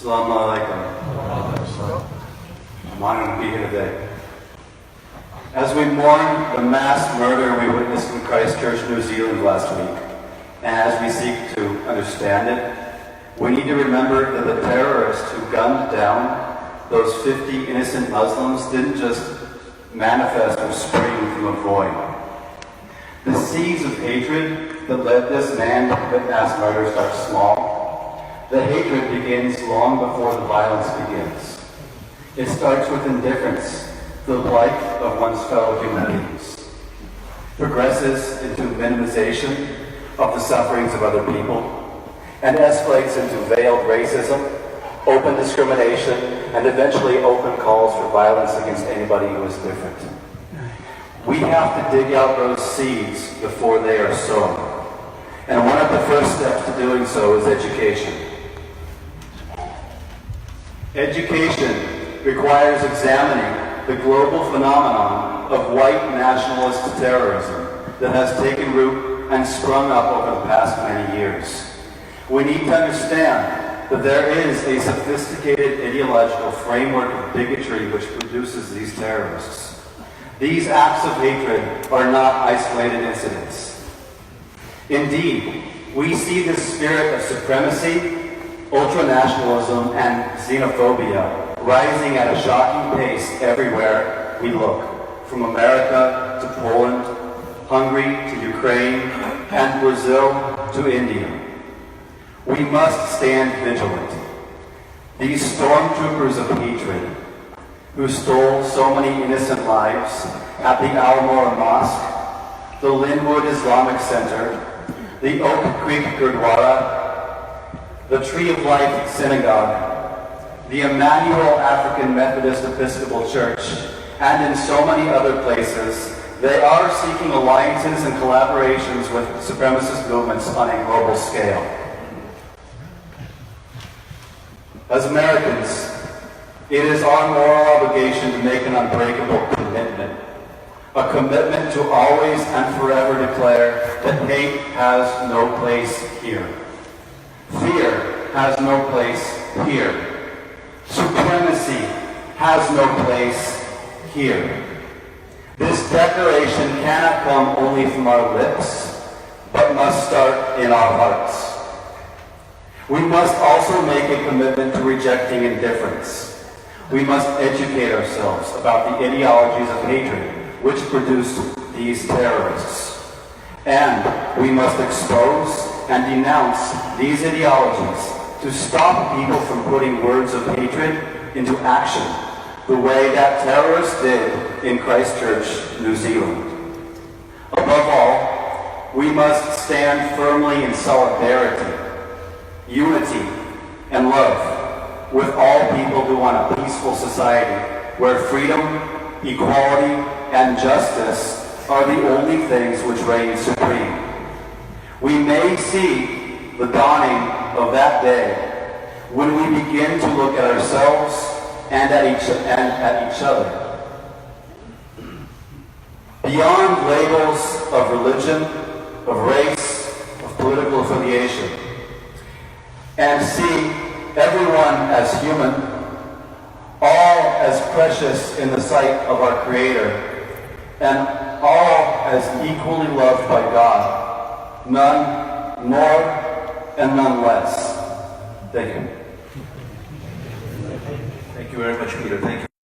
Assalamu alaikum. I'm honored to be here today. As we mourn the mass murder we witnessed in Christchurch, New Zealand last week, and as we seek to understand it, we need to remember that the terrorists who gunned down those 50 innocent Muslims didn't just manifest or spring from a void. The seeds of hatred that led this man to commit mass murder start small. The hatred begins long before the violence begins. It starts with indifference to the plight of one's fellow human beings, progresses into minimization of the sufferings of other people, and escalates into veiled racism, open discrimination, and eventually open calls for violence against anybody who is different. We have to dig out those seeds before they are sown. And one of the first steps to doing so is education. Education requires examining the global phenomenon of white nationalist terrorism that has taken root and sprung up over the past many years. We need to understand that there is a sophisticated ideological framework of bigotry which produces these terrorists. These acts of hatred are not isolated incidents. Indeed, we see this spirit of supremacy, ultranationalism, and xenophobia rising at a shocking pace everywhere we look, from America to Poland, Hungary to Ukraine, and Brazil to India. We must stand vigilant. These stormtroopers of hatred, who stole so many innocent lives at the Al-Noor Mosque, the Linwood Islamic Center, the Oak Creek Gurdwara, the Tree of Life Synagogue, the Emmanuel African Methodist Episcopal Church, and in so many other places, they are seeking alliances and collaborations with supremacist movements on a global scale. As Americans, it is our moral obligation to make an unbreakable commitment. A commitment to always and forever declare that hate has no place here. Fear has no place here. Supremacy has no place here. This declaration cannot come only from our lips, but must start in our hearts. We must also make a commitment to rejecting indifference. We must educate ourselves about the ideologies of hatred which produced these terrorists. And we must expose and denounce these ideologies to stop people from putting words of hatred into action, the way that terrorists did in Christchurch, New Zealand. Above all, we must stand firmly in solidarity, unity, and love with all people who want a peaceful society where freedom, equality, and justice are the only things which reign supreme. We may see the dawning of that day when we begin to look at ourselves and at each other beyond labels of religion, of race, of political affiliation, and see everyone as human, all as precious in the sight of our Creator, and all as equally loved by God, none more and none less. Thank you. Thank you very much, Peter. Thank you.